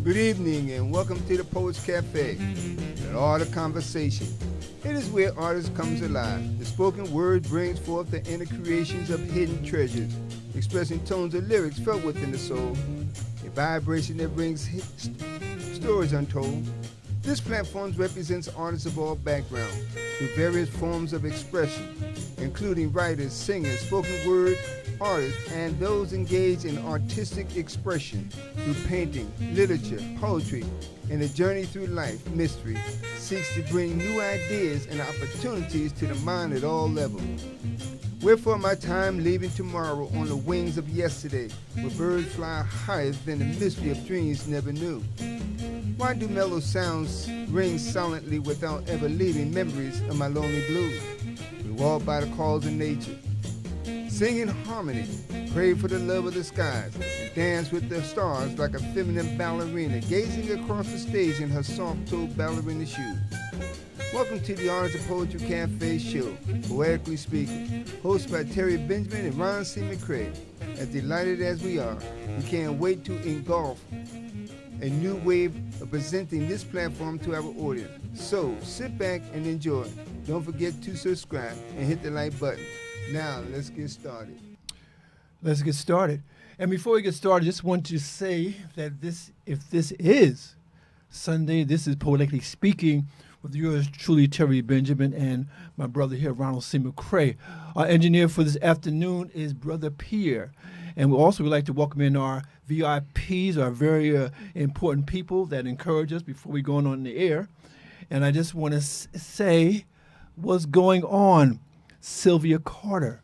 Good evening and welcome to the Poets Cafe, the art of conversation. It is where artists comes alive. The spoken word brings forth the inner creations of hidden treasures, expressing tones of lyrics felt within the soul, a vibration that brings stories untold. This platform represents artists of all backgrounds through various forms of expression, including writers, singers, spoken word artists, and those engaged in artistic expression through painting, literature, poetry, and a journey through life mystery seeks to bring new ideas and opportunities to the mind at all levels. Wherefore my time leaving tomorrow on the wings of yesterday, where birds fly higher than the mystery of dreams never knew. Why do mellow sounds ring silently without ever leaving memories of my lonely blues? We walk by the calls of nature, sing in harmony, pray for the love of the skies, and dance with the stars like a feminine ballerina, gazing across the stage in her soft-toed ballerina shoes. Welcome to the Artists of Poetry Cafe show, Poetically Speaking, hosted by Terry Benjamin and Ronald C. McCray. As delighted as we are, we can't wait to engulf a new wave of presenting this platform to our audience. So sit back and enjoy. Don't forget to subscribe and hit the like button. Now, let's get started. Let's get started. And before we get started, just want to say that if this is Sunday, this is Poetically Speaking with yours truly, Terry Benjamin, and my brother here, Ronald C. McCray. Our engineer for this afternoon is Brother Pierre. And we also would like to welcome in our VIPs, our very important people that encourage us before we go on the air. And I just want to say what's going on, Sylvia Carter.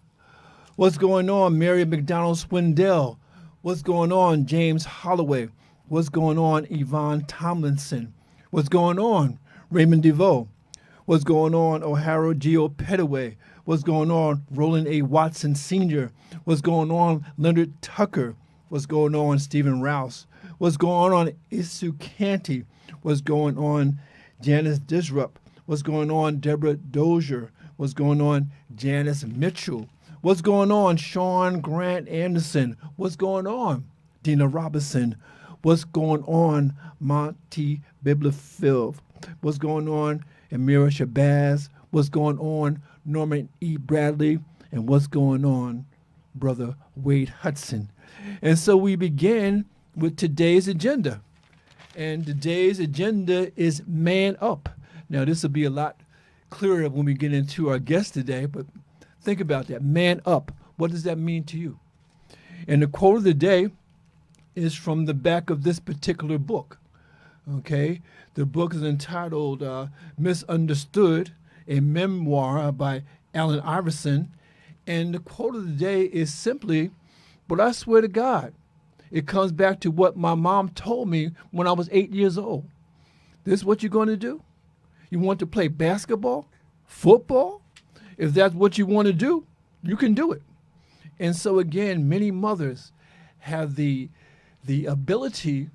What's going on, Mary McDonald Swindell? What's going on, James Holloway? What's going on, Yvonne Tomlinson? What's going on, Raymond DeVoe? What's going on, O'Hara Geo Petaway? What's going on, Roland A. Watson Sr.? What's going on, Leonard Tucker? What's going on, Stephen Rouse? What's going on, Isu Canty? What's going on, Janice Disrupt? What's going on, Deborah Dozier? What's going on, Janice Mitchell? What's going on, Sean Grant Anderson? What's going on, Dina Robinson? What's going on, Monty Biblifield? What's going on, Amira Shabazz? What's going on, Norman E. Bradley? And what's going on, Brother Wade Hudson? And so we begin with today's agenda. And today's agenda is Man Up. Now, this will be a lot clearer when we get into our guest today, but think about that. Man up. What does that mean to you? And the quote of the day is from the back of this particular book. Okay? The book is entitled Misunderstood, a memoir by Allen Iverson. And the quote of the day is simply, but I swear to God, it comes back to what my mom told me when I was 8 years old. This is what you're going to do? You want to play basketball, football? If that's what you want to do, you can do it. And so again, many mothers have the ability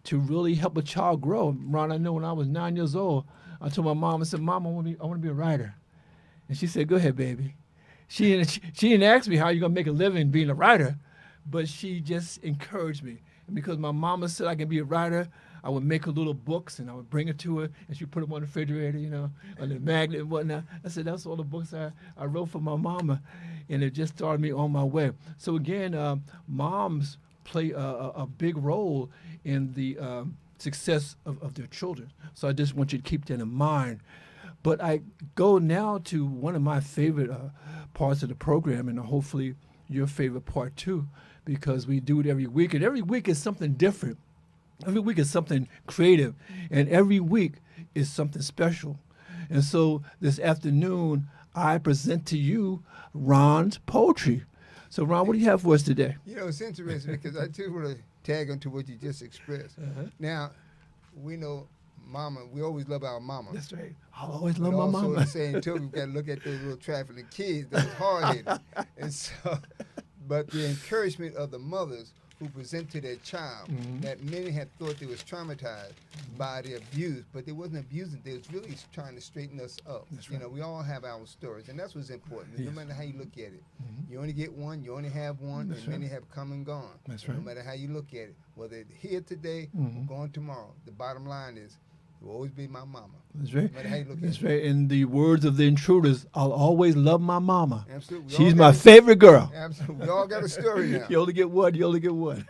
to really help a child grow. Ron, I know when I was 9 years old, I told my mom, I said, Mom, I want to be a writer. And she said, go ahead, baby. She didn't ask me how you're going to make a living being a writer, but she just encouraged me. And because my mama said I can be a writer, I would make her little books and I would bring it to her and she'd put them on the refrigerator, on the magnet and whatnot. I said, that's all the books I wrote for my mama. And it just started me on my way. So again, moms play a big role in the success of their children. So I just want you to keep that in mind. But I go now to one of my favorite parts of the program, and hopefully your favorite part too, because we do it every week. And every week is something different. Every week is something creative, and every week is something special. And so this afternoon, I present to you Ron's poetry. So, Ron, what do you have for us today? It's interesting because I too want to tag onto what you just expressed. Now, we know mama, we always love our mama. That's right. I always love but my also mama. Also, the same too, we've got to look at those little trifling kids, those hard-headed. And so, but the encouragement of the mothers who present to their child that many had thought they was traumatized by the abuse, but they wasn't abusing. They was really trying to straighten us up. That's You right. know, we all have our stories, and that's what's important. Yes. No matter how you look at it, you only get one, you only have one, That's and many right. have come and gone. That's No right. matter how you look at it, whether it's here today or gone tomorrow, the bottom line is, it will always be my mama. That's right. No matter how you look That's at it. right. In the words of the intruders, I'll always love my mama. Absolutely. We She's all my got a- favorite girl. Absolutely. We all got a story now. You only get one. You only get one.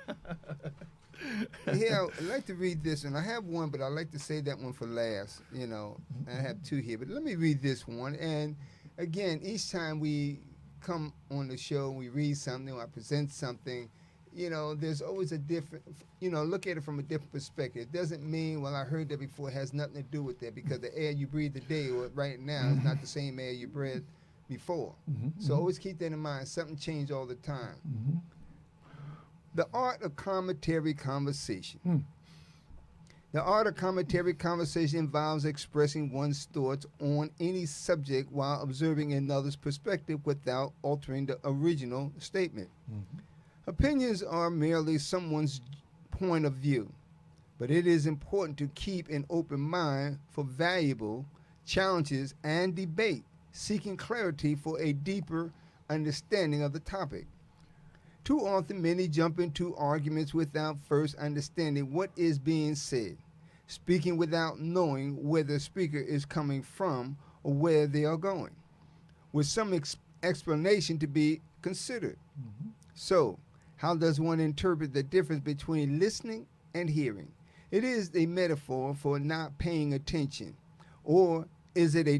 Yeah, I'd like to read this, and I have one, but I'd like to save that one for last. You know, I have two here, but let me read this one. And again, each time we come on the show, we read something, or I present something, you know, there's always a different, you know, look at it from a different perspective. It doesn't mean, well, I heard that before, it has nothing to do with that, because the air you breathe today or right now is not the same air you breathed before. So always keep that in mind. Something changes all the time. The art of commentary conversation. The art of commentary conversation involves expressing one's thoughts on any subject while observing another's perspective without altering the original statement. Opinions are merely someone's point of view, but it is important to keep an open mind for valuable challenges and debate, seeking clarity for a deeper understanding of the topic. Too often, many jump into arguments without first understanding what is being said, speaking without knowing where the speaker is coming from or where they are going, with some explanation to be considered. So, how does one interpret the difference between listening and hearing? It is a metaphor for not paying attention, or is it a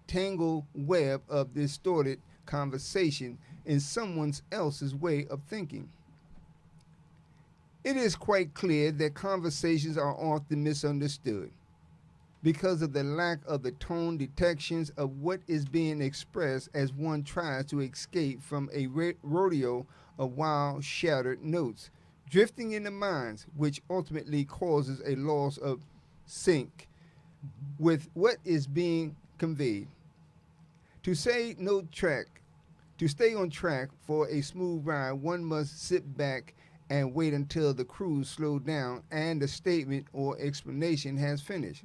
tangled web of distorted conversation in someone else's way of thinking? It is quite clear that conversations are often misunderstood because of the lack of the tone detections of what is being expressed as one tries to escape from a rodeo of wild, shattered notes, drifting in the minds, which ultimately causes a loss of sync with what is being conveyed. To stay on track for a smooth ride, one must sit back and wait until the cruise slows down and the statement or explanation has finished.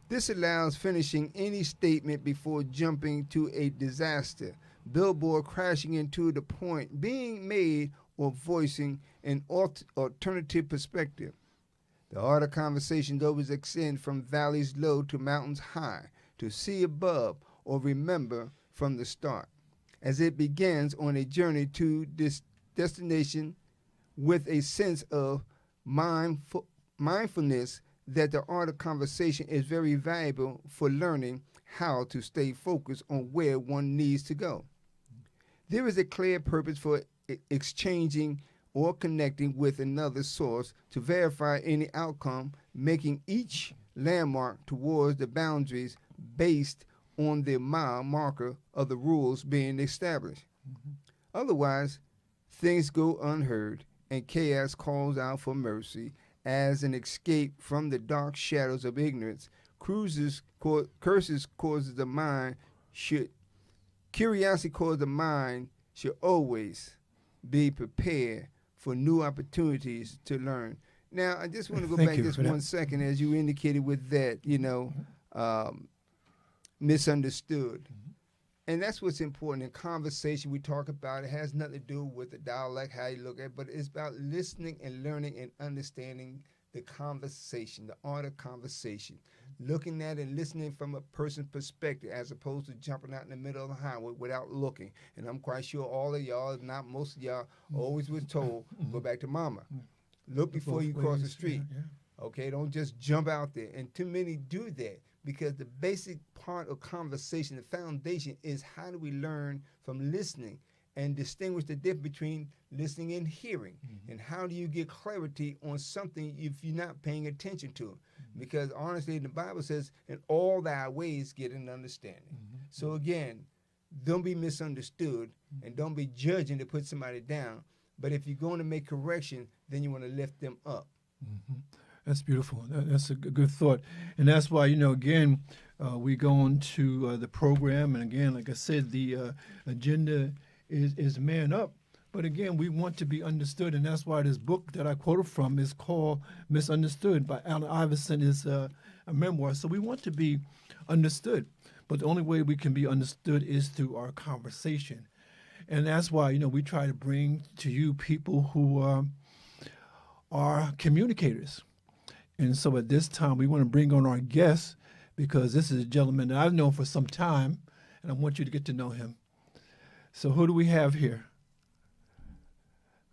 This allows finishing any statement before jumping to a disaster, billboard crashing into the point being made, or voicing an alternative perspective. The art of conversation always extends from valleys low to mountains high, to sea above, or remember from the start, as it begins on a journey to this destination with a sense of mindfulness that the art of conversation is very valuable for learning how to stay focused on where one needs to go. There is a clear purpose for exchanging or connecting with another source to verify any outcome, making each landmark towards the boundaries based on the mile marker of the rules being established. Otherwise, things go unheard and chaos calls out for mercy as an escape from the dark shadows of ignorance. Curses causes the mind curiosity causes the mind should always be prepared for new opportunities to learn. Now, I just want to go Thank back you just for that. 1 second, as you indicated with that, misunderstood. And that's what's important in conversation. We talk about it has nothing to do with the dialect, how you look at it, but it's about listening and learning and understanding the conversation, the art of conversation, looking at and listening from a person's perspective as opposed to jumping out in the middle of the highway without looking. And I'm quite sure all of y'all, if not most of y'all, always was told, go back to mama. Look before you cross the street. Okay, don't just jump out there. And too many do that because the basic part of conversation, the foundation, is how do we learn from listening and distinguish the difference between listening and hearing. And how do you get clarity on something if you're not paying attention to it? Because honestly, the Bible says, in all thy ways get an understanding. So again, don't be misunderstood and don't be judging to put somebody down. But if you're going to make correction, then you want to lift them up. That's beautiful. That's a good thought. And that's why, again, we go on to the program. And again, like I said, the agenda is man up. But again, we want to be understood, and that's why this book that I quoted from is called Misunderstood by Allen Iverson. Is a memoir. So we want to be understood. But the only way we can be understood is through our conversation. And that's why, we try to bring to you people who are communicators. And so at this time, we want to bring on our guest because this is a gentleman that I've known for some time, and I want you to get to know him. So who do we have here?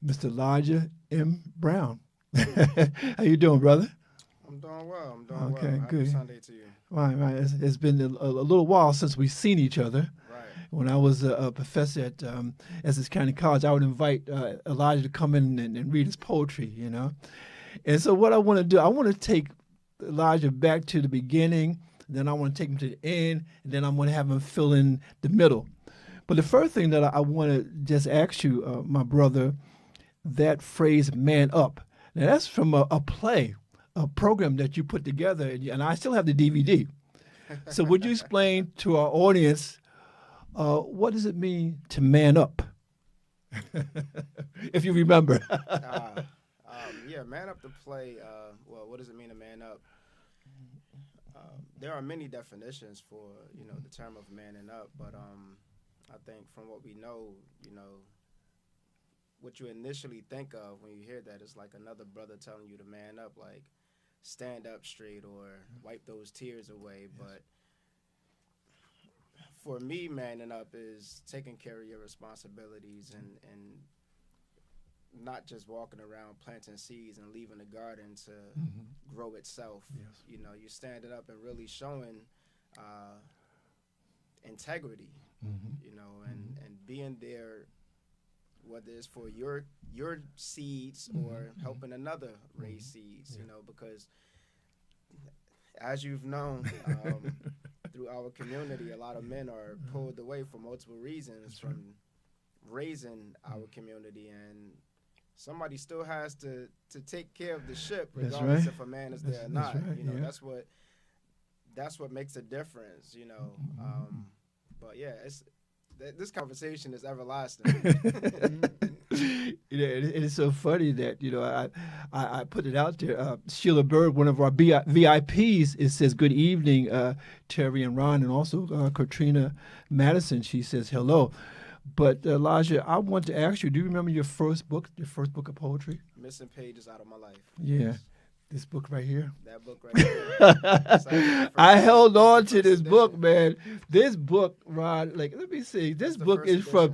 Mr. Elijah M. Brown. How you doing, brother? I'm doing well. Okay, well. Happy Good. Sunday to you. Right. It's been a little while since we've seen each other. Right. When I was a professor at Essex County College, I would invite Elijah to come in and read his poetry, And so what I want to do, I want to take Elijah back to the beginning, then I want to take him to the end, and then I'm going to have him fill in the middle. But the first thing that I want to just ask you, my brother, that phrase, man up. Now, that's from a play, a program that you put together, and I still have the DVD. So would you explain to our audience, what does it mean to man up? If you remember. Yeah, man up to play. Well, what does it mean to man up? There are many definitions for, the term of manning up, but I think from what we know, what you initially think of when you hear that is like another brother telling you to man up, like stand up straight or wipe those tears away. Yes. But for me, manning up is taking care of your responsibilities and not just walking around planting seeds and leaving the garden to grow itself. Yes. You're standing up and really showing integrity, and being there, whether it's for your seeds or helping another raise seeds, because as you've known, through our community, a lot of men are pulled away for multiple reasons from raising our community, and somebody still has to take care of the ship, regardless if a man is there or not. Right, that's what makes a difference. But yeah, this conversation is everlasting. It is so funny that I put it out there. Sheila Bird, one of our VIPs, it says good evening, Terry and Ron, and also Katrina Madison. She says hello. But Elijah, I want to ask you: do you remember your first book of poetry? Missing Pages Out of My Life. Yeah. This book right here. That book right here. I held on to this book, man. This book, Rod, let me see. This book is from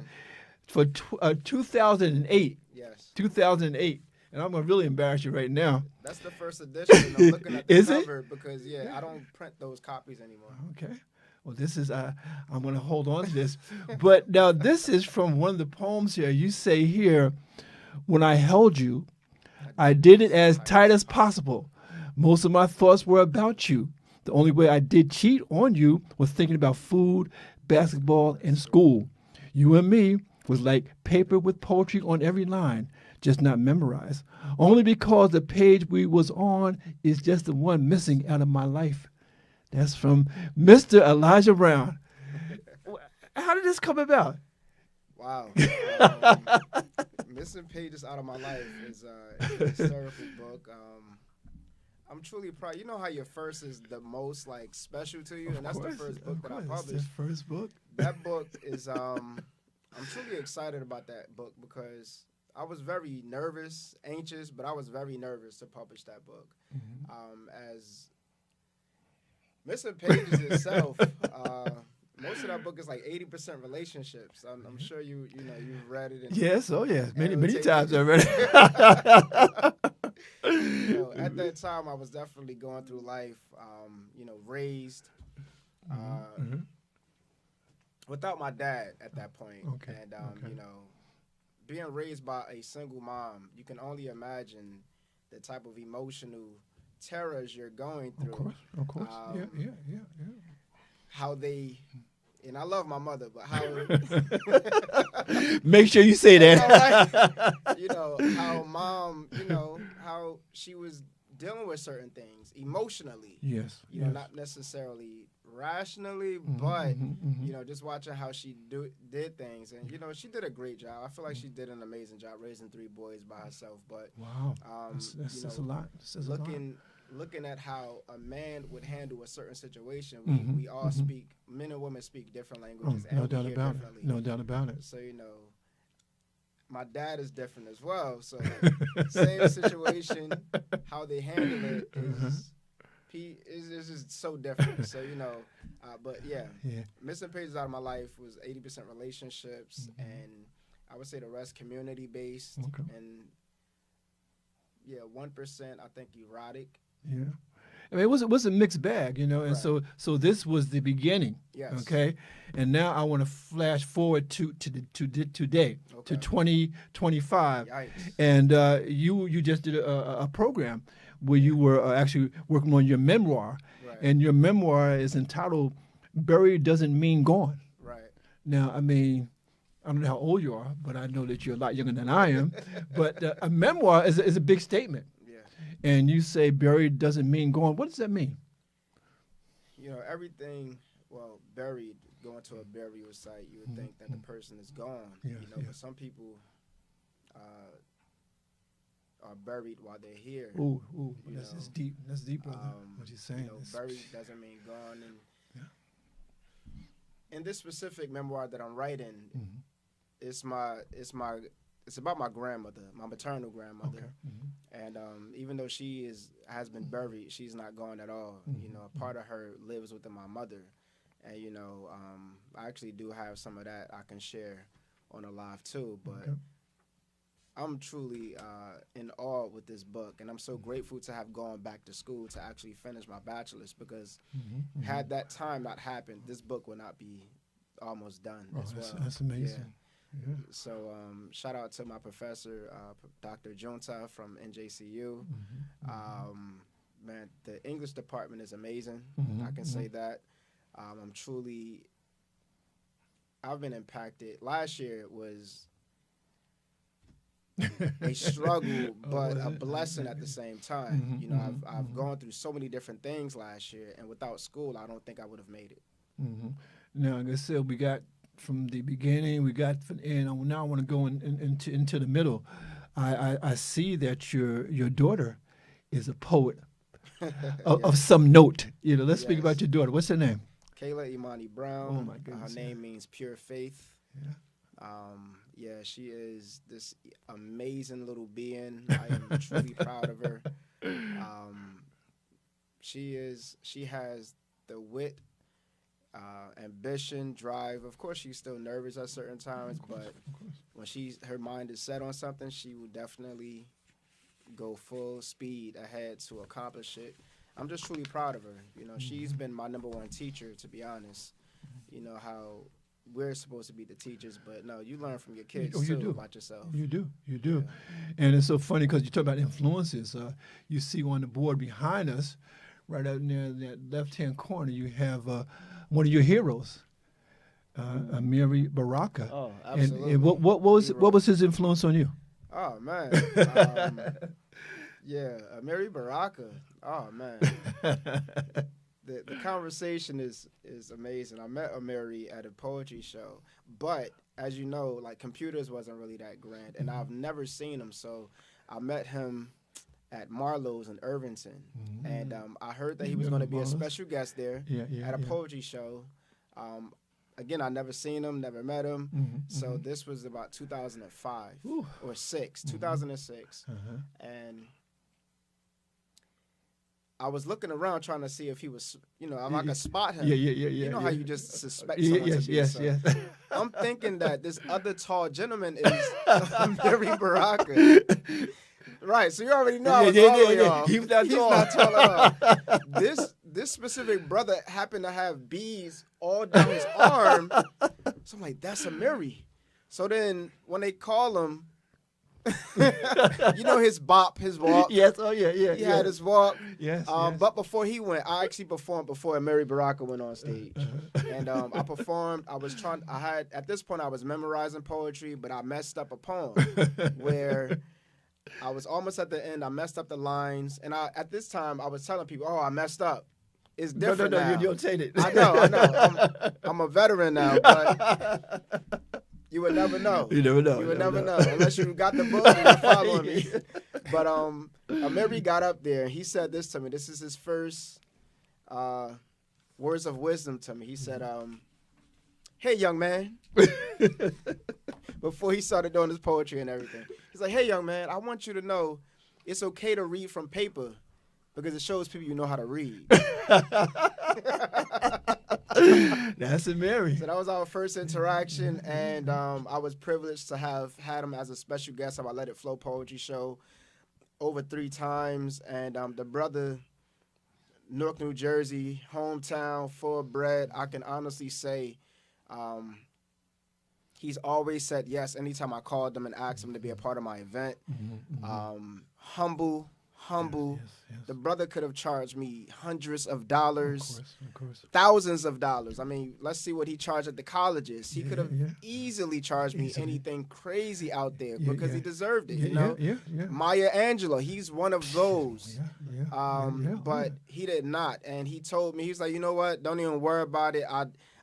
2008. Yes. 2008. And I'm going to really embarrass you right now. That's the first edition. And I'm looking at the cover because, I don't print those copies anymore. Okay. Well, this is, I'm going to hold on to this. But now this is from one of the poems here. You say here, when I held you, I did it as tight as possible. Most of my thoughts were about you. The only way I did cheat on you was thinking about food, basketball, and school. You and me was like paper with poetry on every line, just not memorized. Only because the page we was on is just the one missing out of my life. That's from Mr. Elijah Brown. How did this come about? Wow. Missing Pages Out of My Life is a historical book. I'm truly proud. You know how your first is the most special to you, and that's the first book that I published. That's the first book. That book is. I'm truly excited about that book because I was very nervous, anxious, but I was very nervous to publish that book. As Missing Pages itself. Most of that book is 80% relationships. I'm sure you've read it. Yes, oh yes, many times I've read it. At that time, I was definitely going through life, raised without my dad at that point. Okay. And being raised by a single mom, you can only imagine the type of emotional terrors you're going through. Of course. Yeah. How they, and I love my mother, but how make sure you say that. Right. How mom, how she was dealing with certain things emotionally. Yes. Not necessarily rationally, but you know, just watching how she did things, and you know, she did a great job. I feel like she did an amazing job raising 3 boys by herself. But wow, that's you know, a lot. Looking at how a man would handle a certain situation, we all mm-hmm. speak. Men and women speak different languages, no and doubt we hear about differently. it. No doubt about it. So you know, my dad is different as well. So same situation, how they handle it is just so different. So you know, but yeah, missing pages out of my life was 80% relationships, and I would say the rest community based, and 1% I think erotic. Yeah. I mean, it was a mixed bag, you know, and so this was the beginning, okay? And now I want to flash forward to today, to 2025. Yikes. And you just did a program where you were actually working on your memoir, and your memoir is entitled "Buried Doesn't Mean Gone." Right. Now, I mean, I don't know how old you are, but I know that you're a lot younger than I am. But a memoir is a big statement. And you say buried doesn't mean gone. What does that mean? You know, everything, well, buried, going to a burial site, you would think that the person is gone. You know, but some people are buried while they're here. Ooh, that's deep. That's deep, brother. What you're saying. You know, buried doesn't mean gone. And in this specific memoir that I'm writing, it's about my grandmother, my maternal grandmother, and even though she has been buried, she's not gone at all. You know, a part of her lives within my mother, and you know, I actually do have some of that I can share on a live too. But I'm truly in awe with this book, and I'm so grateful to have gone back to school to actually finish my bachelor's, because had that time not happened, this book would not be almost done as well. That's amazing. Yeah. So shout out to my professor, Dr. Junta from NJCU. Man, the English department is amazing. I can say that. I've been impacted. Last year was a struggle, but a blessing at the same time. You know, I've gone through so many different things last year, and without school, I don't think I would have made it. Now, like I said, we got from the beginning, we got from the end. Now I want to go into the middle. I see that your daughter is a poet of some note. You know, let's speak about your daughter. What's her name? Kayla Imani Brown. Oh my goodness. Her name means pure faith. She is this amazing little being. I am truly proud of her. She has the wit, ambition, drive. Of course, she's still nervous at certain times, but when her mind is set on something, she will definitely go full speed ahead to accomplish it. I'm just truly proud of her. You know, she's been my #1 teacher, to be honest. You know how we're supposed to be the teachers, but no, you learn from your kids too about yourself. You do. Yeah. And it's so funny because you talk about influences. You see on the board behind us, right out near in that left-hand corner, you have one of your heroes, Amiri Baraka. Oh, absolutely. And what was his influence on you? Oh man, Amiri Baraka. Oh man, the conversation is amazing. I met Amiri at a poetry show, but as you know, like computers wasn't really that grand, and I've never seen him. So I met him at Marlowe's in Irvington, and I heard that he was going to be a special guest there at a poetry show. Again, I never seen him, never met him. So this was about 2005 or 6, 2006, and I was looking around trying to see if he was, if I could spot him. You know how you just suspect someone to be. Yes. I'm thinking that this other tall gentleman is Amiri Baraka. Right, so you already know I was all the way off. He's not tall at all. This specific brother happened to have bees all down his arm. So I'm like, that's Amiri. So then when they call him, you know his bop, his walk. Yes, oh yeah. He had his walk. Yes, But before he went, I actually performed before Amiri Baraka went on stage. And I performed. At this point I was memorizing poetry, but I messed up a poem where I was almost at the end. I messed up the lines. And at this time I was telling people, I messed up. it's different no, now. you don't say it. I know. I'm a veteran now, but you would never know. You never know. You would never know unless you got the book and you're following me. But Amiri got up there and he said this to me. This is his first words of wisdom to me. He said, "Hey, young man." Before he started doing his poetry and everything, he's like, "Hey, young man, I want you to know it's okay to read from paper because it shows people you know how to read." That's a Mary. So that was our first interaction, and I was privileged to have had him as a special guest on my Let It Flow poetry show over 3 times. And the brother, Newark, New Jersey, hometown, full bred, I can honestly say he's always said yes anytime I called him and asked him to be a part of my event. Humble. Yes. The brother could have charged me hundreds of dollars, Of course. thousands of dollars. I mean, let's see what he charged at the colleges. He could have Yeah. easily charged me anything crazy out there Yeah, because yeah. he deserved it, you Yeah, know? yeah. Maya Angelou, he's one of those. Yeah. But he did not. And he told me, he's like, you know what? Don't even worry about it.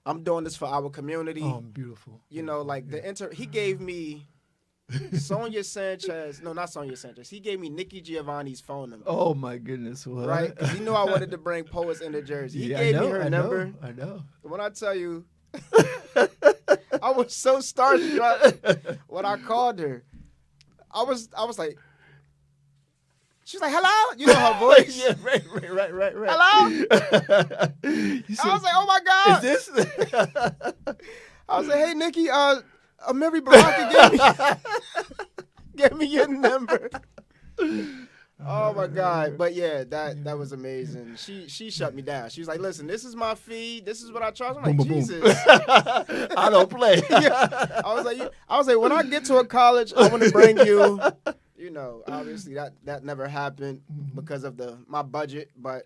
I'm doing this for our community. Oh, beautiful. You know, like he gave me Sonia Sanchez. No, not Sonia Sanchez. He gave me Nikki Giovanni's phone number. Oh my goodness! What? Right? Because he knew I wanted to bring poets into Jersey. He Yeah, gave I know, me her number. I know. When I tell you, I was so starstruck when I called her. I was like, she's like, "Hello," you know her voice. Yeah, right. Hello. I was like, "Oh my God!" Is this? I was like, "Hey, Nikki, Mary Baraka gave me your number." Oh my God! But yeah, that was amazing. She shut me down. She was like, "Listen, this is my fee. This is what I charge." I'm like, Boom. Jesus. I don't play. Yeah. I was like, when I get to a college, I want to bring you. You know, obviously that never happened because of my budget, but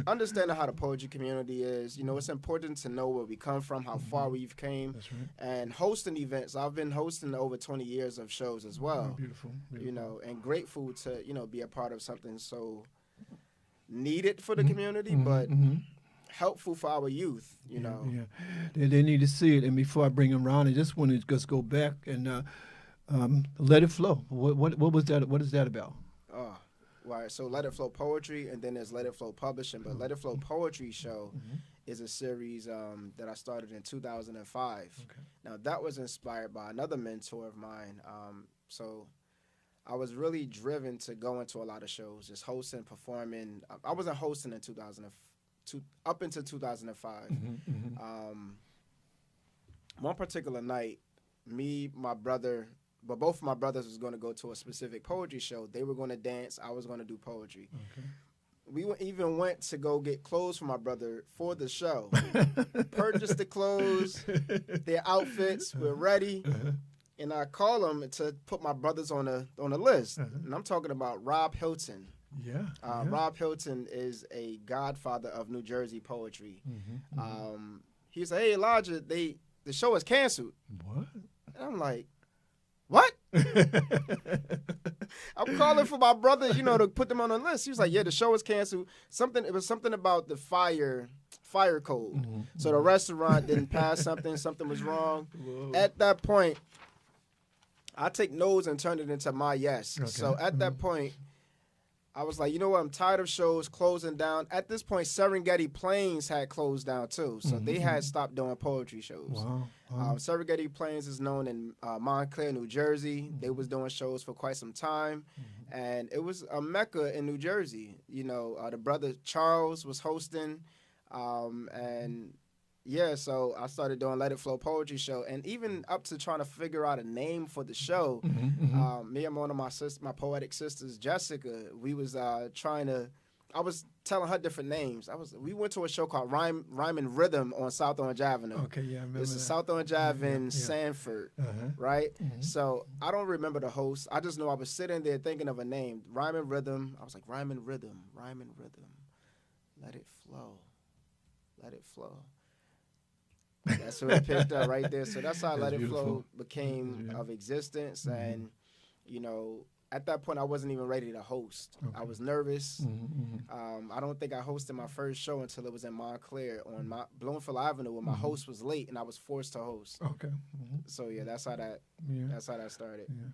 understanding how the poetry community is, you know, it's important to know where we come from, how far we've came. That's right. And hosting events. I've been hosting over 20 years of shows as well. Beautiful. You know, and grateful to, you know, be a part of something so needed for the community, but helpful for our youth, you know. Yeah. They need to see it. And before I bring them around, I just want to just go back and Let It Flow. What was that? What is that about? Oh, right. So Let It Flow Poetry, and then there's Let It Flow Publishing. But Let It Flow Poetry Show is a series that I started in 2005. Okay. Now, that was inspired by another mentor of mine. So I was really driven to go into a lot of shows, just hosting, performing. I wasn't hosting in 2002, up until 2005. One particular night, me, my brother, but both of my brothers was going to go to a specific poetry show. They were going to dance. I was going to do poetry. Okay. We even went to go get clothes for my brother for the show. Purchased the clothes, their outfits. We're ready. And I call them to put my brothers on a list. And I'm talking about Rob Hilton. Yeah. Rob Hilton is a godfather of New Jersey poetry. He was like, "Hey, Elijah, the show is canceled." What? And I'm like, "What?" I'm calling for my brother, you know, to put them on the list. He was like, "Yeah, the show is canceled. It was something about the fire code. So the restaurant didn't pass something. Something was wrong." Whoa. At that point, I take no's and turn it into my yes. Okay. So at that point, I was like, you know what? I'm tired of shows closing down. At this point, Serengeti Plains had closed down too, so they had stopped doing poetry shows. Wow. Serengeti Plains is known in Montclair, New Jersey. They was doing shows for quite some time, and it was a mecca in New Jersey. You know, the brother Charles was hosting, and yeah, so I started doing Let It Flow Poetry Show, and even up to trying to figure out a name for the show. Me and one of my poetic sisters, Jessica, we was trying to. I was telling her different names. We went to a show called Rhyme and Rhythm on South Orange Avenue. Okay, yeah, I remember This is South Orange Ave in Sanford, right? So I don't remember the host. I just know I was sitting there thinking of a name, Rhyme and Rhythm. I was like, Rhyme and Rhythm, let it flow, let it flow. That's what it picked up right there. So that's how Let It Flow became of existence. And, you know, at that point, I wasn't even ready to host. Okay. I was nervous. Mm-hmm. I don't think I hosted my first show until it was in Montclair on Bloomfield Avenue, where my host was late and I was forced to host. Okay. Mm-hmm. So yeah, that's how that started. Yeah.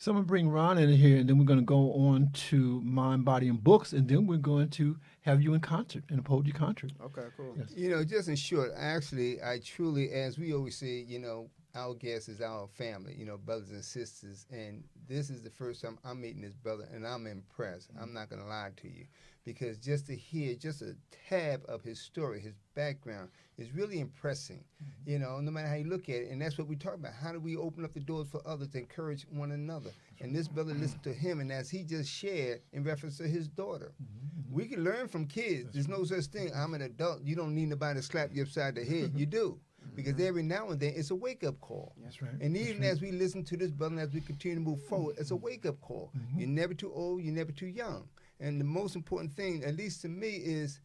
So I'm going to bring Ron in here, and then we're going to go on to Mind, Body, and Books, and then we're going to have you in concert, in a poetry concert. Okay, cool. Yes. You know, just in short, actually, I truly, as we always say, you know, our guest is our family, you know, brothers and sisters, and this is the first time I'm meeting this brother, and I'm impressed. I'm not going to lie to you, because just to hear just a tab of his story, his background, is really impressing, you know, no matter how you look at it, and that's what we talk about. How do we open up the doors for others to encourage one another? And this brother listened to him, and as he just shared in reference to his daughter, we can learn from kids. There's no such thing. I'm an adult. You don't need nobody to slap you upside the head. You do. Because every now and then it's a wake-up call. That's right. And even as we listen to this brother, and as we continue to move forward, it's a wake-up call. You're never too old, you're never too young. And the most important thing, at least to me, is,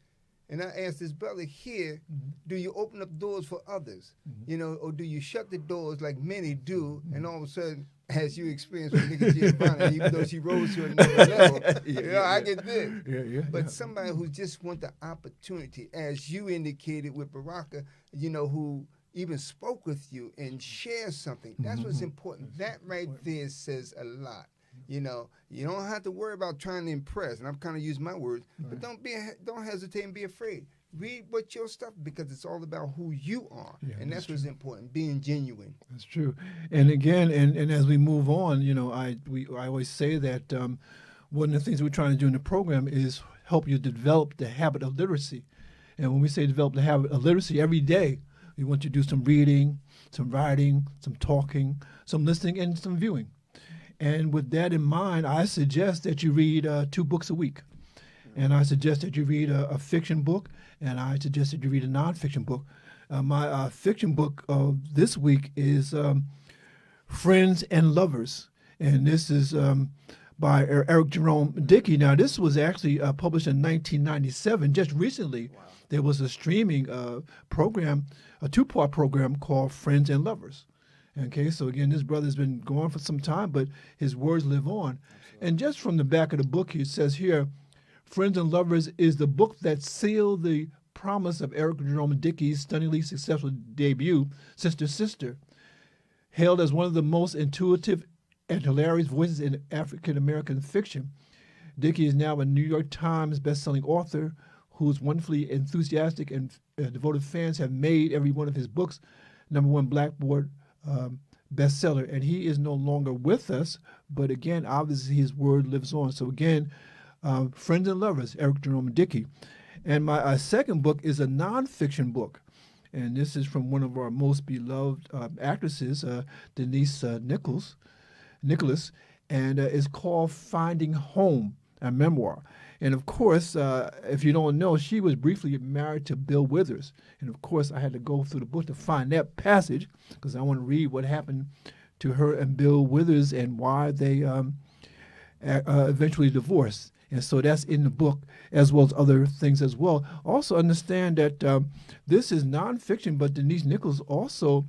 and I asked this brother here, do you open up doors for others? You know, or do you shut the doors like many do, and all of a sudden, as you experienced with Nikki Giovanni, even though she rose to another level, I get this. But somebody who just want the opportunity, as you indicated with Baraka, you know, who even spoke with you and shared something. That's what's important. That right there says a lot. You know, you don't have to worry about trying to impress, and I'm kind of using my words, but don't hesitate and be afraid. Read what your stuff, because it's all about who you are, and that's what's important, being genuine. That's true. And again, and as we move on, you know, I always say that one of the things we're trying to do in the program is help you develop the habit of literacy. And when we say develop the habit of literacy, every day we want you to do some reading, some writing, some talking, some listening, and some viewing. And with that in mind, I suggest that you read 2 books a week. And I suggest that you read a fiction book, and I suggest that you read a nonfiction book. My fiction book this week is Friends and Lovers, and this is by Eric Jerome Dickey. Now, this was actually published in 1997. Just recently, there was a streaming program, a 2-part program called Friends and Lovers. Okay, so again, this brother's been going for some time, but his words live on. Absolutely. And just from the back of the book, it says here, Friends and Lovers is the book that sealed the promise of Eric Jerome Dickey's stunningly successful debut, Sister Sister. Hailed as one of the most intuitive and hilarious voices in African-American fiction, Dickey is now a New York Times best-selling author whose wonderfully enthusiastic and devoted fans have made every one of his books #1 Blackboard bestseller. And he is no longer with us, but again, obviously his word lives on. So again, Friends and Lovers, Eric Jerome Dickey. And my second book is a nonfiction book. And this is from one of our most beloved actresses, Denise Nicholas, and it's called Finding Home, a memoir. And of course, if you don't know, she was briefly married to Bill Withers. And of course, I had to go through the book to find that passage, because I want to read what happened to her and Bill Withers and why they eventually divorced. And so that's in the book, as well as other things as well. Also understand that this is nonfiction, but Denise Nichols also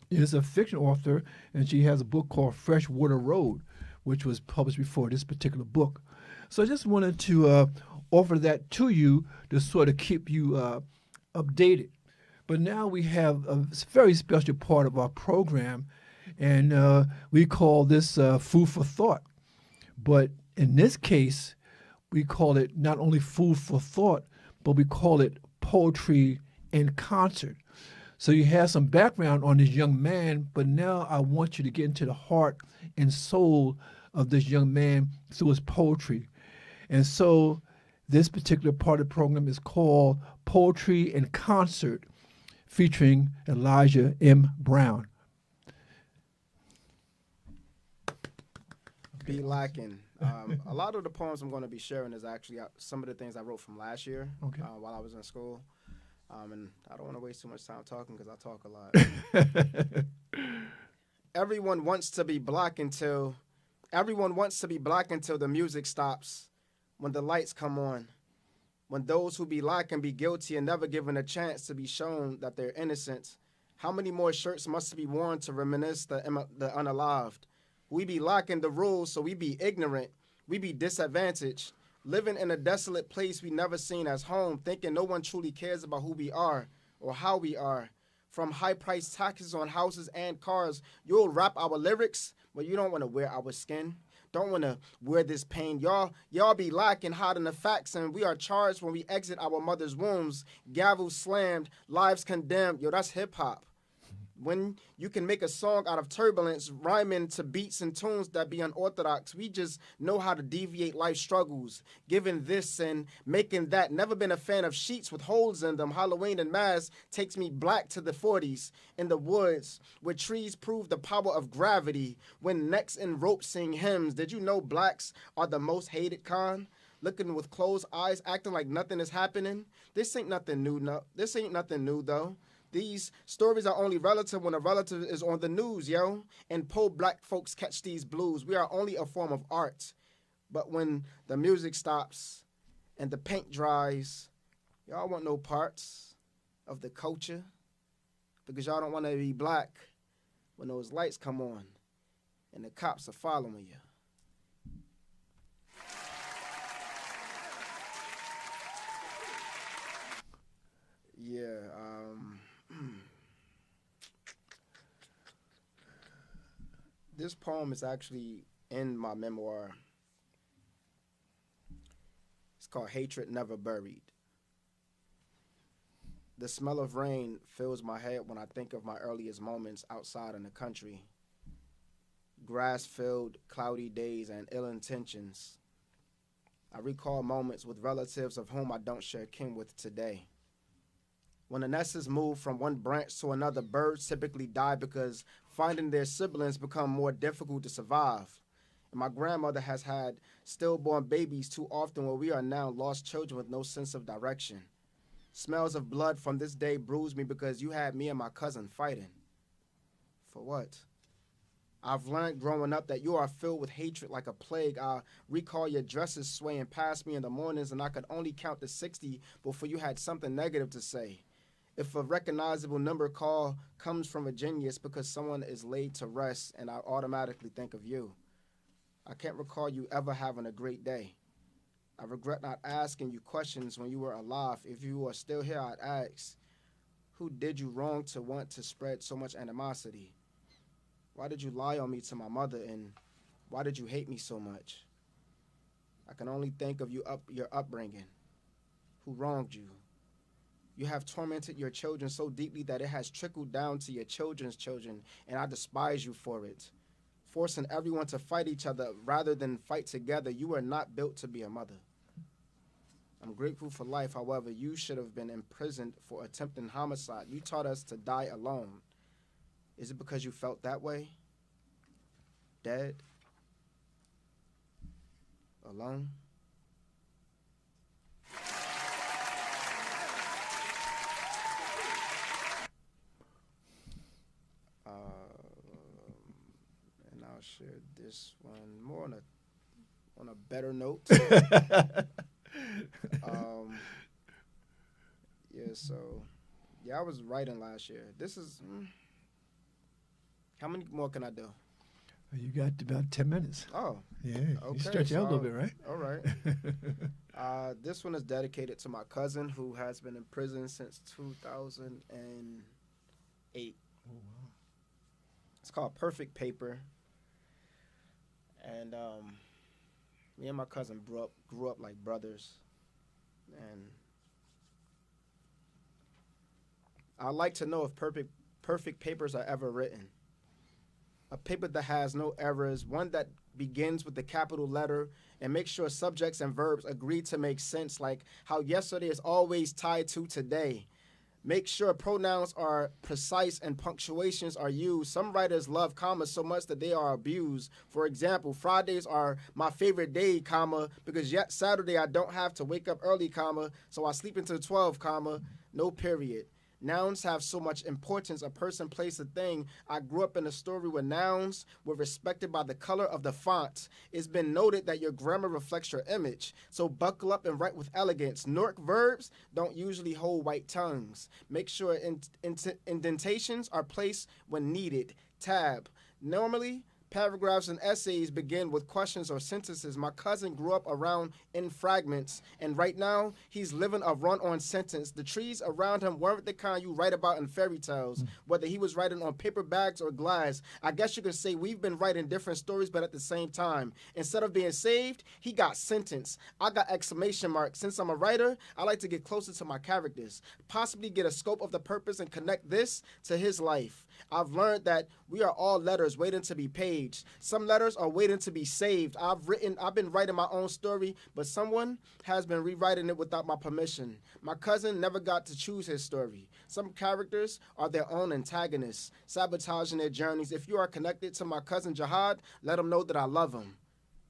is a fiction author, and she has a book called Freshwater Road, which was published before this particular book. So I just wanted to offer that to you to sort of keep you updated. But now we have a very special part of our program, and we call this Food for Thought. But in this case, we call it not only food for thought, but we call it poetry in concert. So you have some background on this young man, but now I want you to get into the heart and soul of this young man through his poetry. And so this particular part of the program is called Poetry in Concert, featuring Elijah M. Brown. Be lacking. A lot of the poems I'm going to be sharing is actually some of the things I wrote from last year while I was in school. And I don't want to waste too much time talking because I talk a lot. Everyone wants to be black until the music stops, when the lights come on, when those who be black can be guilty and never given a chance to be shown that they're innocent. How many more shirts must be worn to reminisce the unalived? We be lacking the rules, so we be ignorant. We be disadvantaged. Living in a desolate place we never seen as home, thinking no one truly cares about who we are or how we are. From high-priced taxes on houses and cars, you'll rap our lyrics, but you don't want to wear our skin. Don't want to wear this pain. Y'all be lacking, hiding the facts, and we are charged when we exit our mother's wombs. Gavel slammed, lives condemned. Yo, that's hip-hop. When you can make a song out of turbulence, rhyming to beats and tunes that be unorthodox, we just know how to deviate life struggles. Giving this and making that. Never been a fan of sheets with holes in them. Halloween and mass takes me black to the 40s. In the woods, where trees prove the power of gravity. When necks and ropes sing hymns. Did you know blacks are the most hated kind? Looking with closed eyes, acting like nothing is happening. This ain't nothing new, no. This ain't nothing new, though. These stories are only relative when a relative is on the news, yo. And poor black folks catch these blues. We are only a form of art. But when the music stops and the paint dries, y'all want no parts of the culture because y'all don't want to be black when those lights come on and the cops are following you. Yeah, this poem is actually in my memoir. It's called Hatred Never Buried. The smell of rain fills my head when I think of my earliest moments outside in the country. Grass-filled, cloudy days and ill intentions. I recall moments with relatives of whom I don't share kin with today. When the nests move from one branch to another, birds typically die because finding their siblings become more difficult to survive. And my grandmother has had stillborn babies too often where we are now lost children with no sense of direction. Smells of blood from this day bruise me because you had me and my cousin fighting. For what? I've learned growing up that you are filled with hatred like a plague. I recall your dresses swaying past me in the mornings and I could only count to 60 before you had something negative to say. If a recognizable number call comes from a genius because someone is laid to rest and I automatically think of you. I can't recall you ever having a great day. I regret not asking you questions when you were alive. If you are still here, I'd ask, who did you wrong to want to spread so much animosity? Why did you lie on me to my mother and why did you hate me so much? I can only think of your upbringing. Who wronged you? You have tormented your children so deeply that it has trickled down to your children's children, and I despise you for it. Forcing everyone to fight each other rather than fight together, you are not built to be a mother. I'm grateful for life, however, you should have been imprisoned for attempting homicide. You taught us to die alone. Is it because you felt that way? Dead? Alone? And I'll share this one more on a better note. I was writing last year. This is how many more can I do? You got about 10 minutes. Oh, yeah. Okay, You stretch out a little bit, right? All right. This one is dedicated to my cousin who has been in prison since 2008. Oh, wow. It's called Perfect Paper. And me and my cousin grew up like brothers. And I'd like to know if perfect papers are ever written. A paper that has no errors, one that begins with the capital letter and makes sure subjects and verbs agree to make sense, like how yesterday is always tied to today. Make sure pronouns are precise and punctuations are used. Some writers love commas so much that they are abused. For example, Fridays are my favorite day, comma, because yet Saturday I don't have to wake up early, comma, so I sleep until 12, comma, no period. Nouns have so much importance, a person, place, a thing. I grew up in a story where nouns were respected by the color of the font. It's been noted that your grammar reflects your image. So buckle up and write with elegance. Nork verbs don't usually hold white tongues. Make sure indentations are placed when needed. Tab. Normally, Paragraphs and essays begin with questions or sentences. My cousin grew up around in fragments, and right now he's living a run-on sentence. The trees around him weren't the kind you write about in fairy tales, whether he was writing on paper bags or glass. I guess you could say we've been writing different stories, but at the same time. Instead of being saved, he got sentenced. I got exclamation marks. Since I'm a writer, I like to get closer to my characters, possibly get a scope of the purpose and connect this to his life. I've learned that we are all letters waiting to be paged. Some letters are waiting to be saved. I've been writing my own story, but someone has been rewriting it without my permission. My cousin never got to choose his story. Some characters are their own antagonists, sabotaging their journeys. If you are connected to my cousin Jihad, let him know that I love him.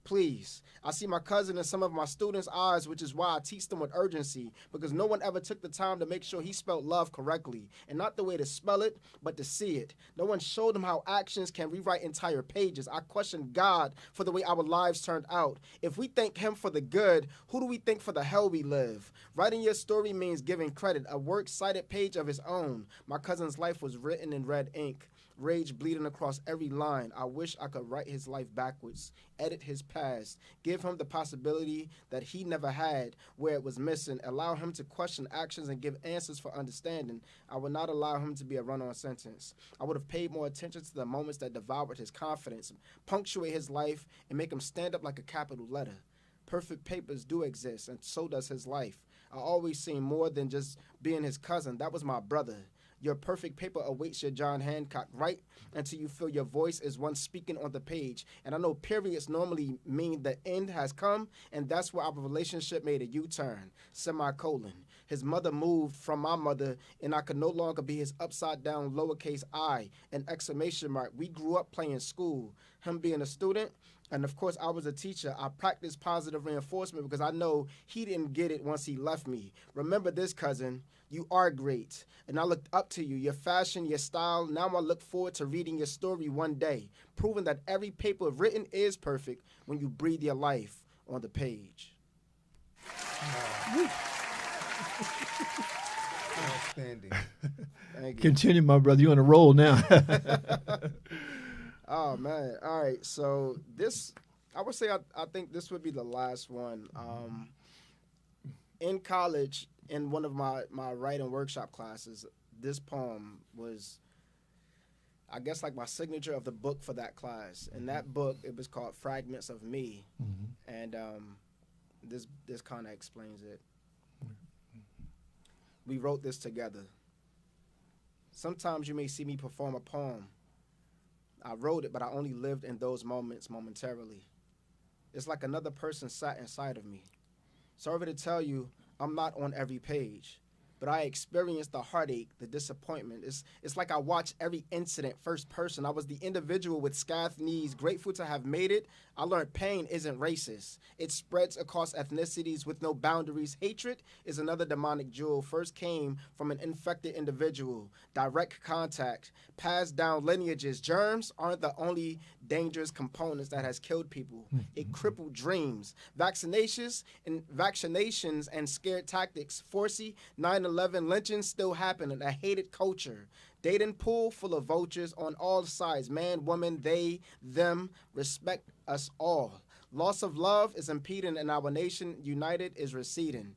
Please. I see my cousin in some of my students' eyes, which is why I teach them with urgency, because no one ever took the time to make sure he spelled love correctly, and not the way to spell it, but to see it. No one showed him how actions can rewrite entire pages. I question God for the way our lives turned out. If we thank him for the good, who do we think for the hell we live? Writing your story means giving credit, a works-cited page of his own. My cousin's life was written in red ink. Rage bleeding across every line. I wish I could write his life backwards, edit his past, give him the possibility that he never had where it was missing, allow him to question actions and give answers for understanding. I would not allow him to be a run-on sentence. I would have paid more attention to the moments that devoured his confidence, punctuate his life, and make him stand up like a capital letter. Perfect papers do exist, and so does his life. I always seen more than just being his cousin. That was my brother. Your perfect paper awaits your John Hancock. Write until you feel your voice is one speaking on the page. And I know periods normally mean the end has come, and that's where our relationship made a U-turn. Semicolon. His mother moved from my mother, and I could no longer be his upside-down lowercase I, an exclamation mark. We grew up playing school. Him being a student, and of course I was a teacher. I practiced positive reinforcement because I know he didn't get it once he left me. Remember this, cousin. You are great, and I looked up to you, your fashion, your style. Now I look forward to reading your story one day, proving that every paper written is perfect when you breathe your life on the page. Outstanding. Thank you. Continue, my brother. You're on a roll now. Oh, man. All right, so this, I would say I think this would be the last one. In college, in one of my writing workshop classes, this poem was, I guess, like my signature of the book for that class. And that book, it was called Fragments of Me. And this kind of explains it. We wrote this together. Sometimes you may see me perform a poem. I wrote it, but I only lived in those moments momentarily. It's like another person sat inside of me. Sorry to tell you, I'm not on every page, but I experienced the heartache, the disappointment. It's like I watched every incident first person. I was the individual with scathed knees, grateful to have made it. I learned pain isn't racist. It spreads across ethnicities with no boundaries. Hatred is another demonic jewel. First came from an infected individual. Direct contact, passed down lineages. Germs aren't the only dangerous components that has killed people. It crippled dreams. Vaccinations and scared tactics. 4C, 9/11 lynchings still happening. A hated culture. Dating pool full of vultures on all sides. Man, woman, they, them. Respect us all. Loss of love is impeding, and our nation united is receding.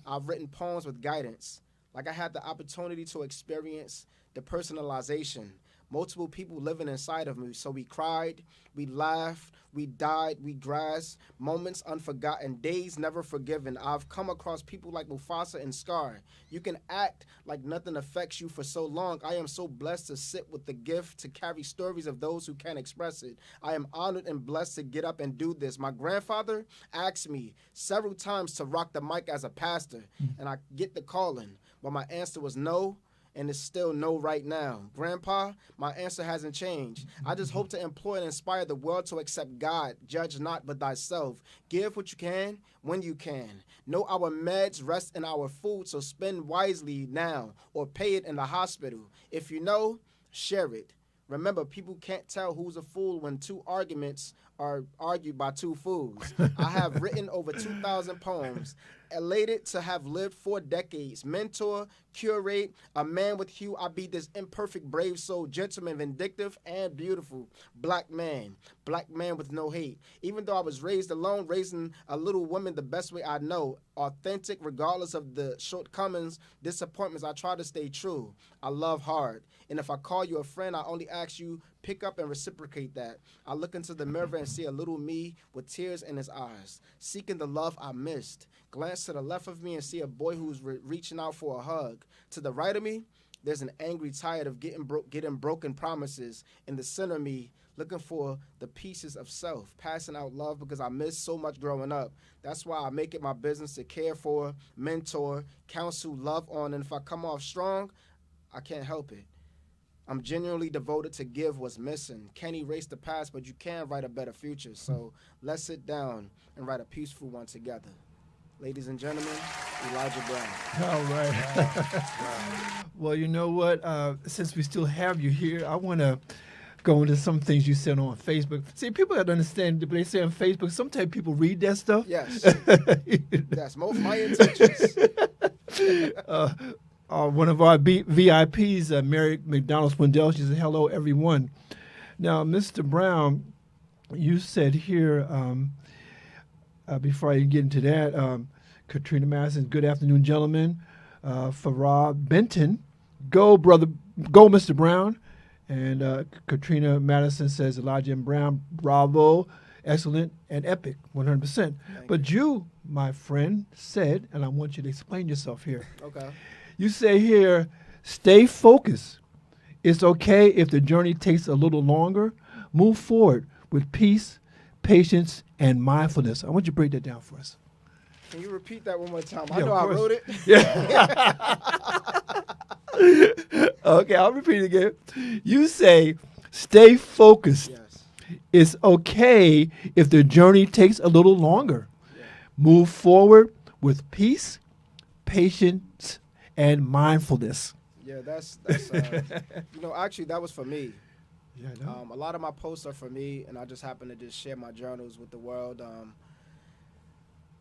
I've written poems with guidance. Like I had the opportunity to experience the personalization. Multiple people living inside of me. So we cried, we laughed, we died, we grasped. Moments unforgotten, days never forgiven. I've come across people like Mufasa and Scar. You can act like nothing affects you for so long. I am so blessed to sit with the gift to carry stories of those who can't express it. I am honored and blessed to get up and do this. My grandfather asked me several times to rock the mic as a pastor, and I get the calling, but my answer was no. And it's still no right now. Grandpa, my answer hasn't changed. I just hope to employ and inspire the world to accept God. Judge not but thyself. Give what you can when you can. Know our meds rest in our food, so spend wisely now or pay it in the hospital. If you know, share it. Remember, people can't tell who's a fool when two arguments are argued by two fools. I have written over 2,000 poems, elated to have lived 4 decades. Mentor, curate, a man with hue. I be this imperfect, brave soul, gentleman, vindictive, and beautiful. Black man with no hate. Even though I was raised alone, raising a little woman the best way I know. Authentic, regardless of the shortcomings, disappointments, I try to stay true. I love hard. And if I call you a friend, I only ask you pick up and reciprocate that. I look into the mirror and see a little me with tears in his eyes, seeking the love I missed. Glance to the left of me and see a boy who's reaching out for a hug. To the right of me, there's an angry, tired of getting broken promises. In the center of me, looking for the pieces of self, passing out love because I missed so much growing up. That's why I make it my business to care for, mentor, counsel, love on, and if I come off strong, I can't help it. I'm genuinely devoted to give what's missing. Can't erase the past, but you can write a better future. So let's sit down and write a peaceful one together. Ladies and gentlemen, Elijah Brown. All right. Well, you know what? Since we still have you here, I want to go into some things you said on Facebook. See, people got to understand what they say on Facebook. Sometimes people read that stuff. Yes. That's most my intentions. One of our VIPs, Mary McDonald Swindell, she said, hello, everyone. Now, Mr. Brown, you said here, before I get into that, Katrina Madison, good afternoon, gentlemen. Farah Benton, go, brother, go, Mr. Brown. And Katrina Madison says, Elijah and Brown, bravo, excellent, and epic, 100%. But you, my friend, said, and I want you to explain yourself here. Okay. You say here, stay focused. It's okay if the journey takes a little longer. Move forward with peace, patience, and mindfulness. I want you to break that down for us. Can you repeat that one more time? Yeah, I know I wrote it. Yeah. Okay, I'll repeat it again. You say, stay focused. Yes. It's okay if the journey takes a little longer. Yeah. Move forward with peace, patience, and mindfulness. Yeah, that's actually that was for me. Yeah, I know. A lot of my posts are for me, and I just happen to just share my journals with the world.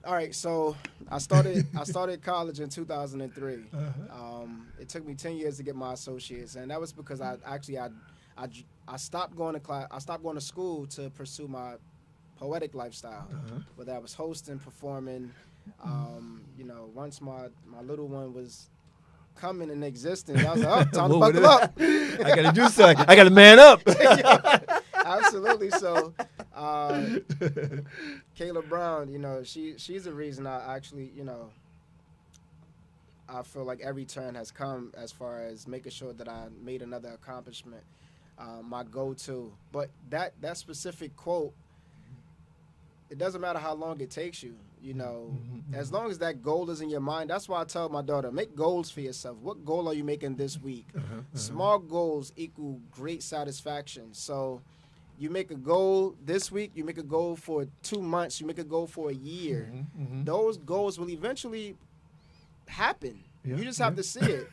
All right, so I started college in 2003. It took me 10 years to get my associates, and that was because I stopped going to class. I stopped going to school to pursue my poetic lifestyle, whether I was hosting, performing. Once my little one was coming in existence, I was like, oh, time to buckle up. I got to do something. I got to man up. Absolutely. So, Kayla Brown, she's the reason I actually, I feel like every turn has come as far as making sure that I made another accomplishment, my go-to. But that specific quote, it doesn't matter how long it takes you, as long as that goal is in your mind. That's why I tell my daughter, make goals for yourself. What goal are you making this week? Small goals equal great satisfaction. So you make a goal this week, you make a goal for 2 months, you make a goal for a year. Those goals will eventually happen. Yeah, you just have to see it.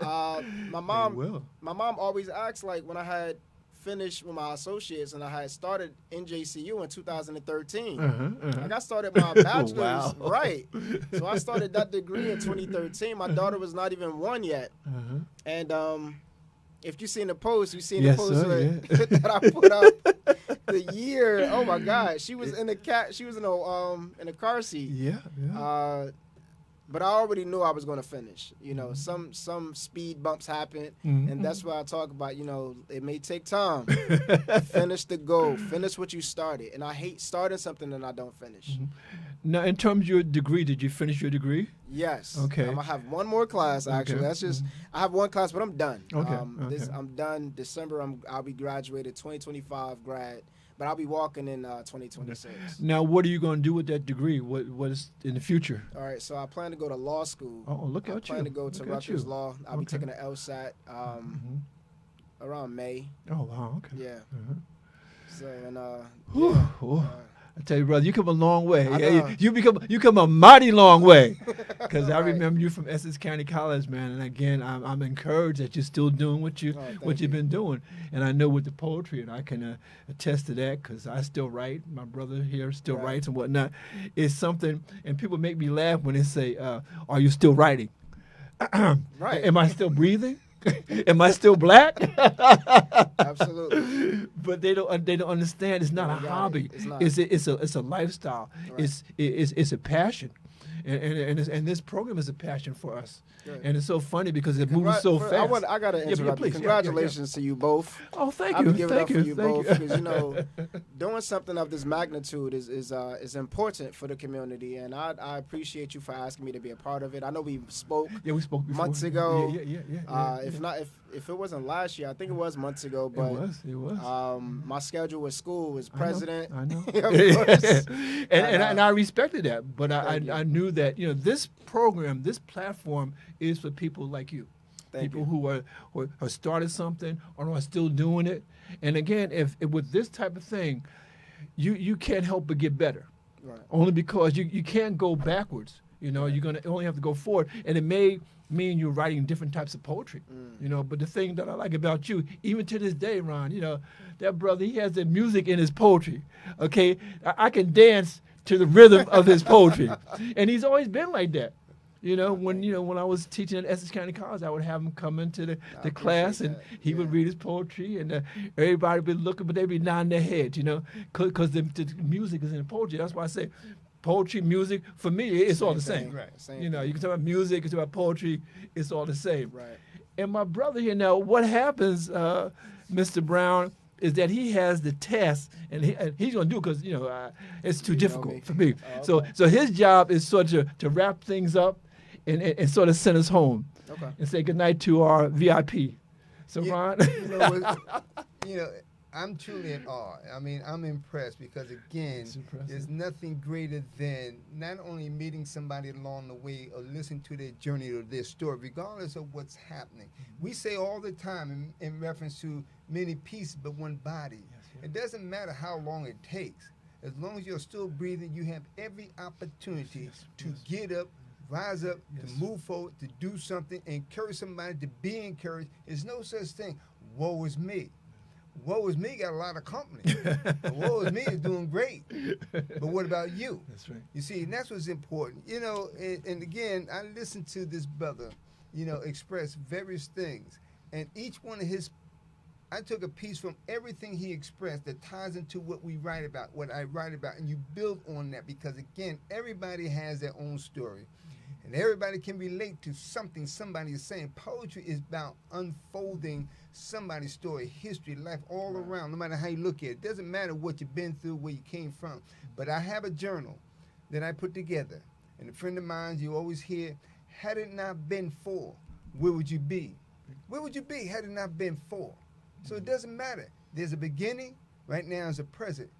My mom always asks, like, when I had finished with my associates and I had started NJCU in 2013. Like, I started my bachelor's, Wow. right. So I started that degree in 2013. My daughter was not even 1 yet. And if you seen the post, that I put up the year. Oh my God, she was in a car seat. Yeah. But I already knew I was going to finish. Some speed bumps happen, and that's why I talk about, it may take time. Finish the goal. Finish what you started. And I hate starting something and I don't finish. Now, in terms of your degree, did you finish your degree? Yes. Okay. I'm going to have one more class, actually. Okay. That's just, I have one class, but I'm done. Okay. I'm done December. I'll be graduated, 2025 grad. But I'll be walking in 2026. Now, what are you going to do with that degree? What is in the future? All right, so I plan to go to law school. Oh, look at you. I plan to go to Rutgers Law. I'll be taking the LSAT around May. Oh, wow, okay. Yeah. So, and, I tell you, brother, you come a long way. I Yeah, know. you come a mighty long way. Because I Right. remember you from Essex County College, man. And again, I'm encouraged that you're still doing what thank you've been doing. And I know with the poetry, and I can attest to that because I still write. My brother here still Right. writes and whatnot. It's something, and people make me laugh when they say, "Are you still writing? Right. Am I still breathing? Am I still black?" Absolutely. But they don't understand. It's not a They got it. hobby. It's not. It's a lifestyle. Right. It's a passion, and this program is a passion for us. Good. And it's so funny because it moves so fast. I got to interrupt you. please. Congratulations to you both. Oh, thank I've you, been giving thank up you, for you thank both you. because doing something of this magnitude is important for the community, and I appreciate you for asking me to be a part of it. I know we spoke Yeah, we spoke before. months ago. Yeah. If it wasn't last year, I think it was months ago. But It was. my schedule with school was president. I know. Of course. and I respected that, but Thank you. I knew that this program, this platform, is for people like you. Thank People you. who are started something or are still doing it. And again, if with this type of thing, you can't help but get better. Right. Only because you can't go backwards. You're gonna only have to go forward, and it may mean you're writing different types of poetry. But the thing that I like about you, even to this day, Ron, that brother, he has the music in his poetry. Okay, I can dance to the rhythm of his poetry, and he's always been like that. When I was teaching at Essex County College, I would have him come into the class, and that. he would read his poetry, and everybody would be looking, but they'd be nodding their heads, because the music is in the poetry. That's why I say poetry, music, for me, it's all the same. Right. Same You can talk about music, you can talk about poetry, it's all the same. Right. And my brother here now, what happens, Mr. Brown, is that he has the test, and he's going to do it because, it's too You know difficult me. for me. Oh, okay. So his job is sort of to wrap things up and sort of send us home Okay. and say goodnight to our VIP. So, Ron? I'm truly in awe. I mean, I'm impressed because, again, It's impressive. there's nothing greater than not only meeting somebody along the way or listening to their journey or their story, regardless of what's happening. We say all the time in reference to many pieces but one body. Yes. It doesn't matter how long it takes. As long as you're still breathing, you have every opportunity to get up, rise up, to move forward, to do something, encourage somebody to be encouraged. There's no such thing. Woe is me. Woe is me got a lot of company. Woe is me is doing great. But what about you? That's right. You see, and that's what's important. And again, I listened to this brother, express various things. And each one of I took a piece from everything he expressed that ties into what we write about, what I write about, and you build on that because, again, everybody has their own story. And everybody can relate to something somebody is saying. Poetry is about unfolding somebody's story, history, life, all around, no matter how you look at it. It doesn't matter what you've been through, where you came from. But I have a journal that I put together. And a friend of mine, you always hear, had it not been for, where would you be? Where would you be had it not been for? So it doesn't matter. There's a beginning, right now is a present,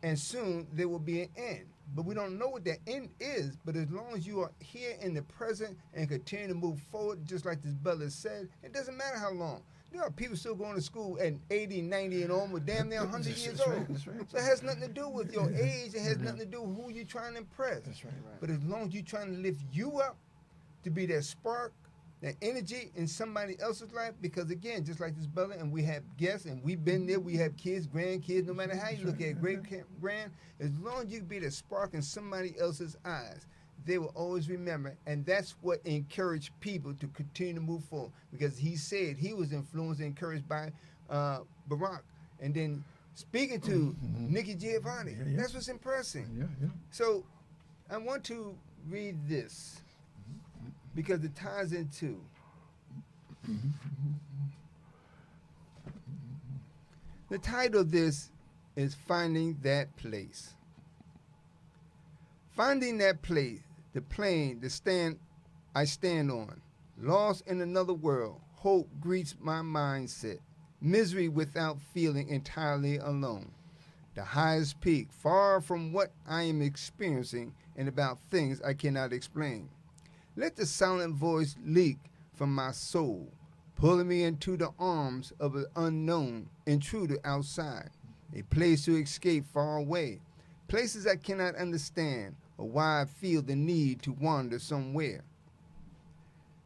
and soon there will be an end. But we don't know what that end is, but as long as you are here in the present and continue to move forward, just like this brother said, it doesn't matter how long. There are people still going to school at 80, 90 and almost damn near 100 years old. That's right. So it has nothing to do with your age. It has nothing to do with who you're trying to impress. That's right. But as long as you're trying to lift you up to be that spark, that energy in somebody else's life, because again, just like this brother, and we have guests, and we've been there, we have kids, grandkids, no matter how you look at it, great grand, as long as you be the spark in somebody else's eyes, they will always remember, and that's what encouraged people to continue to move forward, because he said he was influenced and encouraged by Barack, and then speaking to Nikki Giovanni, that's what's impressive. Yeah. So I want to read this because it ties into the title of this is Finding That Place. Finding that place, the plane, the stand I stand on. Lost in another world, hope greets my mindset. Misery without feeling entirely alone. The highest peak, far from what I am experiencing and about things I cannot explain. Let the silent voice leak from my soul, pulling me into the arms of an unknown intruder outside, a place to escape far away, places I cannot understand, or why I feel the need to wander somewhere.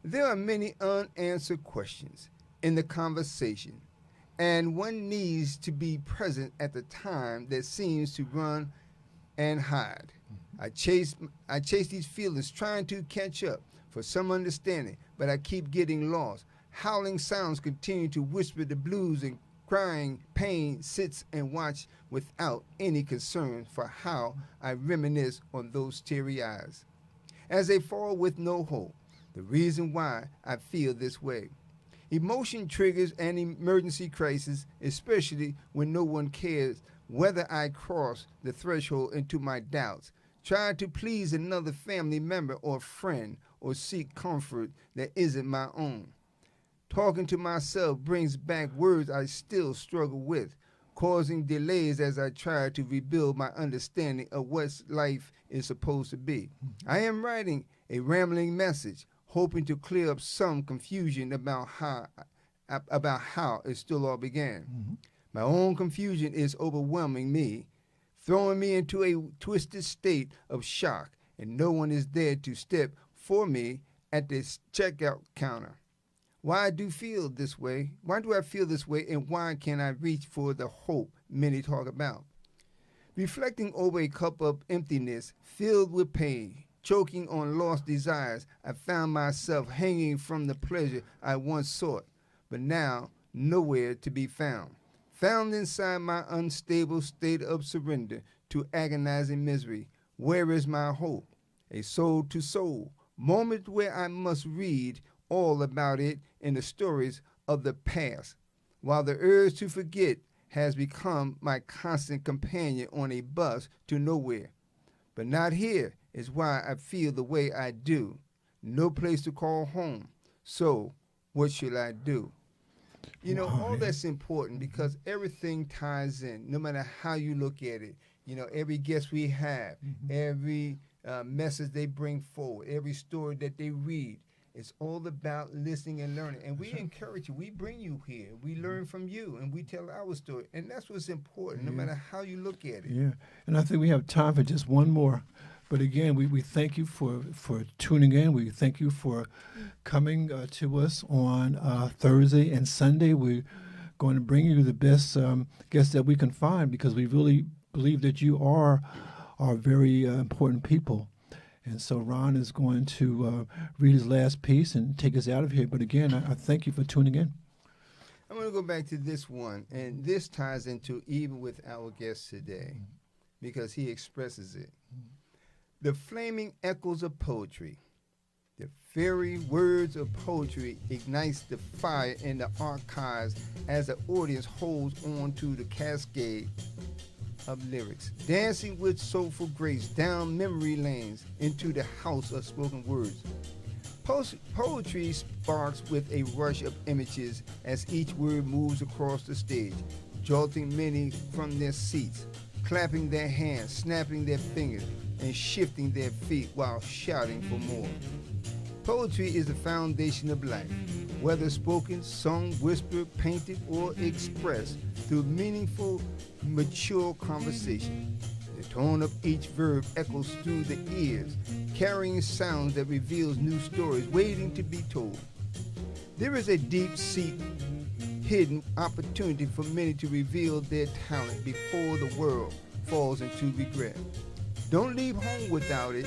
There are many unanswered questions in the conversation, and one needs to be present at the time that seems to run and hide. I chase these feelings, trying to catch up for some understanding, but I keep getting lost. Howling sounds continue to whisper the blues, and crying pain sits and watch without any concern for how I reminisce on those teary eyes as they fall with no hope. The reason why I feel this way. Emotion triggers an emergency crisis, especially when no one cares whether I cross the threshold into my doubts, try to please another family member or friend, or seek comfort that isn't my own. Talking to myself brings back words I still struggle with, causing delays as I try to rebuild my understanding of what life is supposed to be. I am writing a rambling message, hoping to clear up some confusion about how it still all began. Mm-hmm. My own confusion is overwhelming me, throwing me into a twisted state of shock, and no one is there to step for me at this checkout counter. Why do I feel this way, and why can't I reach for the hope many talk about? Reflecting over a cup of emptiness filled with pain, choking on lost desires, I found myself hanging from the pleasure I once sought, but now nowhere to be found. Found inside my unstable state of surrender to agonizing misery. Where is my hope? A soul to soul moment where I must read all about it in the stories of the past, while the urge to forget has become my constant companion on a bus to nowhere. But not here is why I feel the way I do. No place to call home. So what should I do? You know, all that's important because everything ties in, no matter how you look at it. You know, every guest we have, every message they bring forward, every story that they read, it's all about listening and learning. And we encourage you. We bring you here. We learn from you, and we tell our story. And that's what's important, no matter how you look at it. Yeah, and I think we have time for just one more. But again, we thank you for tuning in. We thank you for coming to us on Thursday and Sunday. We're going to bring you the best guests that we can find because we really believe that you are very important people. And so Ron is going to read his last piece and take us out of here. But again, I thank you for tuning in. I'm going to go back to this one, and this ties into even with our guest today because he expresses it. The flaming echoes of poetry. The fairy words of poetry ignites the fire in the archives as the audience holds on to the cascade of lyrics, dancing with soulful grace down memory lanes into the house of spoken words. Poetry sparks with a rush of images as each word moves across the stage, jolting many from their seats, clapping their hands, snapping their fingers, and shifting their feet while shouting for more. Poetry is the foundation of life, whether spoken, sung, whispered, painted, or expressed through meaningful, mature conversation. The tone of each verb echoes through the ears, carrying sounds that reveals new stories waiting to be told. There is a deep-seated, hidden opportunity for many to reveal their talent before the world falls into regret. Don't leave home without it.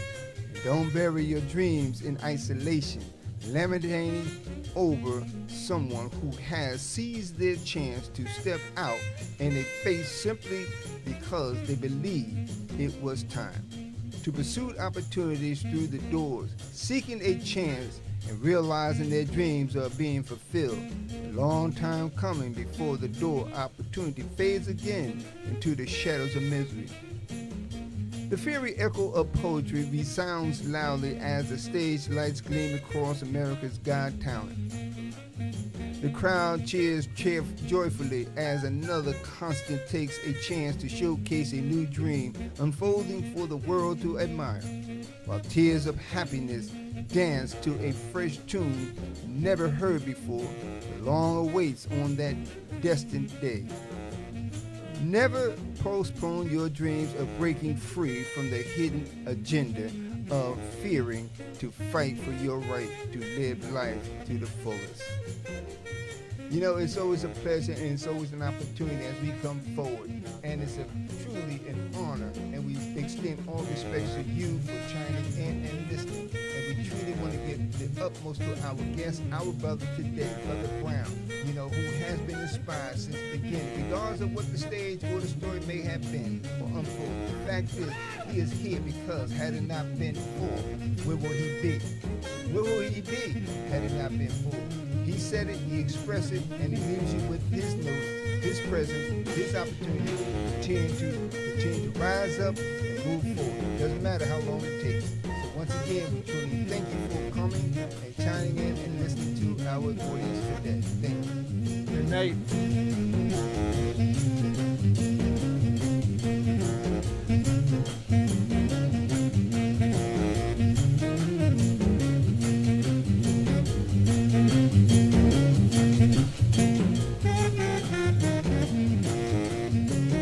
Don't bury your dreams in isolation, lamenting over someone who has seized their chance to step out and they face simply because they believe it was time. To pursue opportunities through the doors, seeking a chance and realizing their dreams are being fulfilled. A long time coming before the door opportunity fades again into the shadows of misery. The fairy echo of poetry resounds loudly as the stage lights gleam across America's Got Talent. The crowd cheers joyfully as another constant takes a chance to showcase a new dream unfolding for the world to admire, while tears of happiness dance to a fresh tune never heard before. The long awaits on that destined day. Never postpone your dreams of breaking free from the hidden agenda of fearing to fight for your right to live life to the fullest. You know, it's always a pleasure and it's always an opportunity as we come forward. And it's truly an honor. And we extend all respect to you for chiming in and listening. And we truly want to give the utmost to our guest, our brother today, Brother Brown, you know, who has been inspired since the beginning, regardless of what the stage or the story may have been or unfolded. The fact is, he is here because had it not been for, where will he be? Where will he be had it not been for? He said it, he expressed it, and he leaves you with his note, his presence, his opportunity to continue to rise up and move forward. Doesn't matter how long it takes. So once again, we truly thank you for coming and chiming in and listening to our audience today. Thank you. Good night.